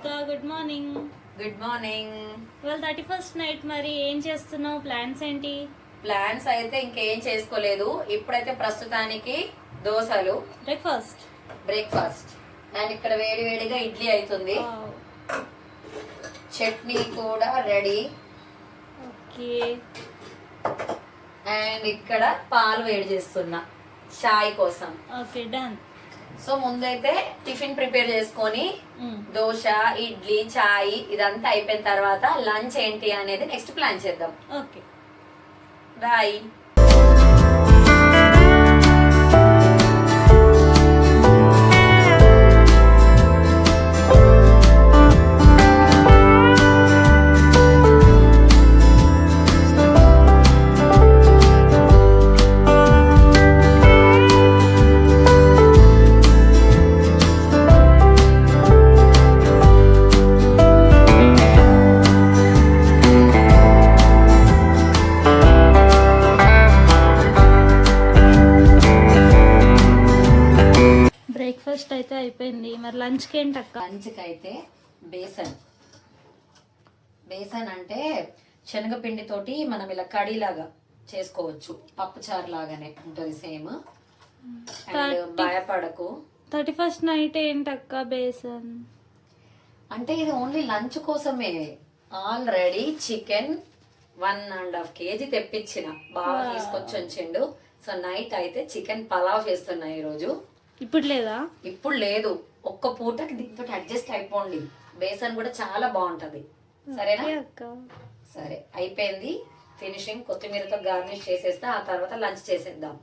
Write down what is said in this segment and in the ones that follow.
అక్క good morning. Good morning. ఇవాళ 31st night, మరి ఏం చేస్తున్నావు? ప్లాన్స్ ఏంటి? ప్లాన్స్ అయితే ఇంకేం చేసుకోలేదు. ఇప్పుడైతే ప్రస్తుతానికి దోశలు బ్రేక్ఫాస్ట్ అండ్ ఇక్కడ వేడి వేడిగా ఇడ్లీ అవుతుంది. చట్నీ కూడా రెడీ. ఓకే. అండ్ ఇక్కడ పాలు వేడి చేస్తున్నా చాయ్ కోసం. Okay, done. సో ముందైతే టిఫిన్ ప్రిపేర్ చేసుకొని దోశ, ఇడ్లీ, చాయ్ ఇదంతా అయిపోయిన తర్వాత లంచ్ ఏంటి అనేది నెక్స్ట్ ప్లాన్ చేద్దాం. Okay, bye. బ్రేక్ఫాస్ట్ అయితే అయిపోయింది. మరి లంచ్కి ఏంటి అక్క? లంచ్కి అయితే బేసన్ అంటే శనగపిండి తోటి మనం ఇలా కడీలాగా చేసుకోవచ్చు. పప్పు చారు లాగానే ఉంటుంది సేమ్. భయపడకు. 31st నైట్ ఏంటక్క బేసన్ అంటే ఇది ఓన్లీ లంచ్ కోసమే. ఆల్రెడీ చికెన్ 1.5 kg తెప్పించిన, బాగా తీసుకొచ్చి ఉంచిండు. సో నైట్ అయితే చికెన్ పలావ్ చేస్తున్నా ఈరోజు. ఇప్పుడు లేదా? ఇప్పుడు లేదు, ఒక్క పూటకి దీంతో అడ్జస్ట్ అయిపోండి. బేసన్ కూడా చాలా బాగుంటది. సరేనా? సరే, అయిపోయింది. ఫినిషింగ్ కొత్తిమీరతో గార్నిష్ చేసేస్తా. ఆ తర్వాత లంచ్ చేసేద్దాం.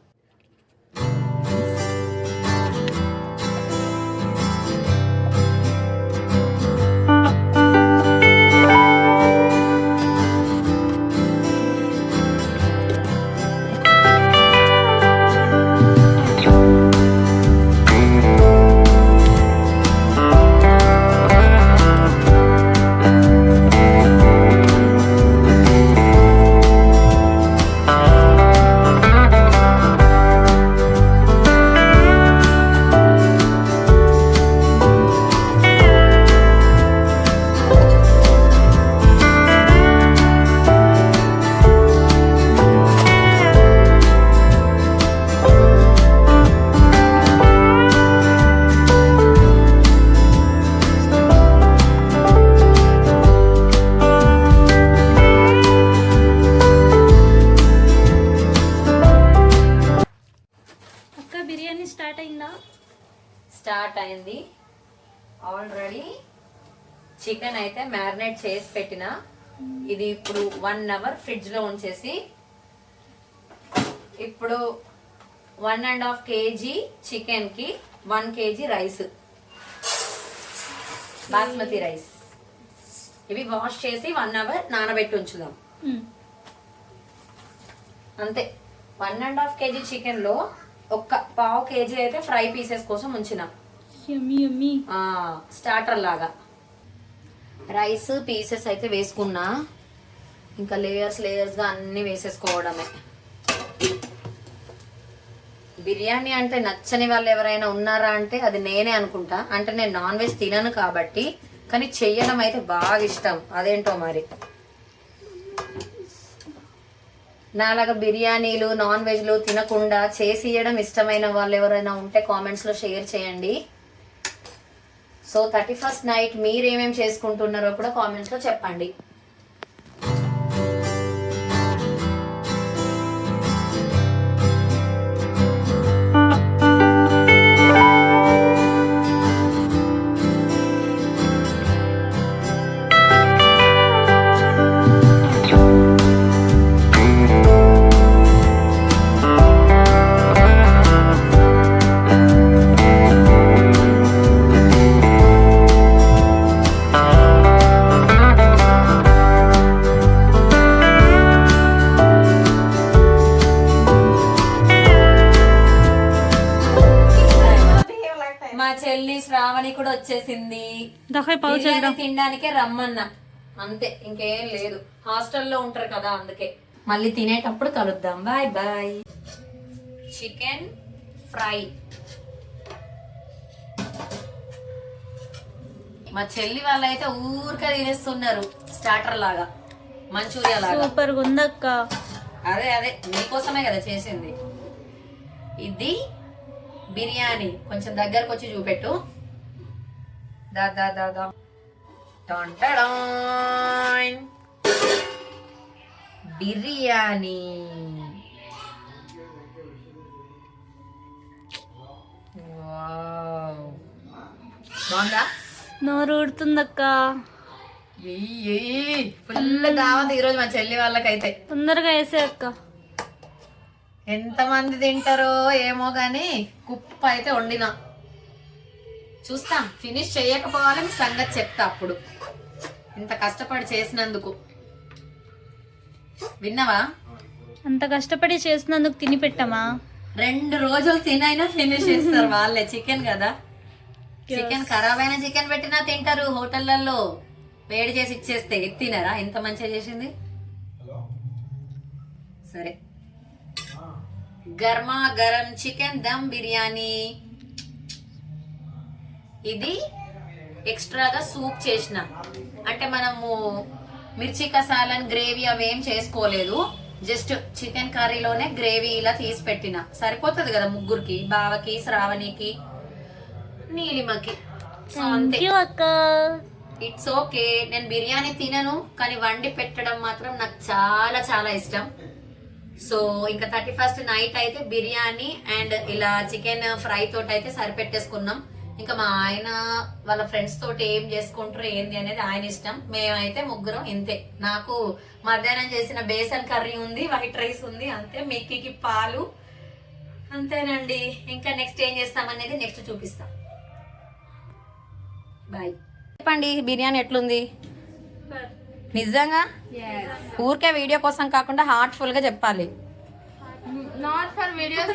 స్టార్ట్ అయింది ఆల్రెడీ. చికెన్ అయితే మ్యారినేట్ చేసి పెట్టిన. ఇది ఇప్పుడు 1 hour ఫ్రిడ్జ్ లో ఉంచేసి, ఇప్పుడు 1.5 kg చికెన్ కి 1 kg రైస్, బాస్మతి రైస్. ఇవి వాష్ చేసి 1 hour నానబెట్టి ఉంచుదాం. అంతే. 1.5 kg చికెన్ లో ఒక్క 1/2 kg అయితే ఫ్రై పీసెస్ కోసం ఉంచిన, స్టార్టర్ లాగా. రైస్ పీసెస్ అయితే వేసుకున్నా. ఇంకా లేయర్స్ గా అన్ని వేసేసుకోవడమే. బిర్యానీ అంటే నచ్చని వాళ్ళు ఎవరైనా ఉన్నారా అంటే అది నేనే అనుకుంటా. అంటే నేను నాన్ వెజ్ తినను కాబట్టి, కానీ చెయ్యడం అయితే బాగా ఇష్టం. అదేంటో మరి. నాలాగా బిర్యానీలు, నాన్ వెజ్లు తినకుండా చేసి ఇవ్వడం ఇష్టమైన వాళ్ళు ఎవరైనా ఉంటే కామెంట్స్ లో షేర్ చేయండి. సో 31st నైట్ మీరేమేం చేసుకుంటున్నారో కూడా కామెంట్స్ లో చెప్పండి. చెల్లి శ్రావణి కూడా వచ్చేసింది. తినడానికే రమ్మన్నా, అంతే, ఇంకేం లేదు. హాస్టల్లో ఉంటారు కదా, అందుకే. మళ్ళీ తినేటప్పుడు కలుద్దాం. Bye bye. చికెన్ ఫ్రై మా చెల్లి వాళ్ళైతే ఊరికే తినేస్తున్నారు స్టార్టర్ లాగా, మంచూరియా లాగా. సూపర్ గా ఉందక్క. అదే అదే మీకోసమే కదా చేసింది. ఇది బిర్యానీ, కొంచెం దగ్గరకు వచ్చి చూపెట్టు. దా దా దా దా. టాన్ టడాన్. బిర్యానీ. వావ్. బాగుందా? నోరు ఊడుతుందక్క. ఫుల్ దావత్ ఈరోజు మా చెల్లి వాళ్ళకైతే. తొందరగా వేసే అక్క. ఎంతమంది తింటారో ఏమో గాని కుప్ప అయితే వండినా. చూస్తా, ఫినిష్ చేయకపోవాలి మీ సంగతి చెప్తా అప్పుడు, ఇంత కష్టపడి చేసినందుకు. విన్నావా? అంత కష్టపడి చేసినందుకు తిని పెట్టమా? 2 రోజులు తినైనా ఫినిష్ చేస్తారు వాళ్ళే. చికెన్ కదా, చికెన్ ఖరాబ్ అయిన చికెన్ పెట్టినా తింటారు హోటళ్లలో. వేడి చేసి ఇచ్చేస్తే తినరా? ఎంత మంచిగా చేసింది. సరే, గర్మా గరం చికెన్ దమ్ బిర్యానీ. ఇది ఎక్స్ట్రాగా సూప్ చేసిన, అంటే మనము మిర్చి కసాలని గ్రేవీ అవేం చేసుకోలేదు, జస్ట్ చికెన్ కర్రీలోనే గ్రేవీ ఇలా తీసి పెట్టిన. సరిపోతుంది కదా ముగ్గురికి, బావకి, శ్రావణికి, నీలిమకి. సో అంతే. Thank you అక్క. It's okay. నేను బిర్యానీ తినను, కానీ వండి పెట్టడం మాత్రం నాకు చాలా చాలా ఇష్టం. సో ఇంకా 31st నైట్ అయితే బిర్యానీ అండ్ ఇలా చికెన్ ఫ్రై తోటి అయితే సరిపెట్టేసుకున్నాం. ఇంకా మా ఆయన వాళ్ళ ఫ్రెండ్స్ తోటి ఏం చేసుకుంటారు ఏంది అనేది ఆయన ఇష్టం. మేమైతే ముగ్గురం ఇంతే. నాకు మధ్యాహ్నం చేసిన బేసన్ కర్రీ ఉంది, వైట్ రైస్ ఉంది, అంతే. మిక్కీకి పాలు, అంతేనండి. ఇంకా నెక్స్ట్ ఏం చేస్తామనేది నెక్స్ట్ చూపిస్తాం. బాయ్. చెప్పండి, బిర్యానీ ఎట్లుంది? నిజంగా ఊరికే వీడియో కోసం కాకుండా హార్ట్ఫుల్ గా చెప్పాలి. Not for videos.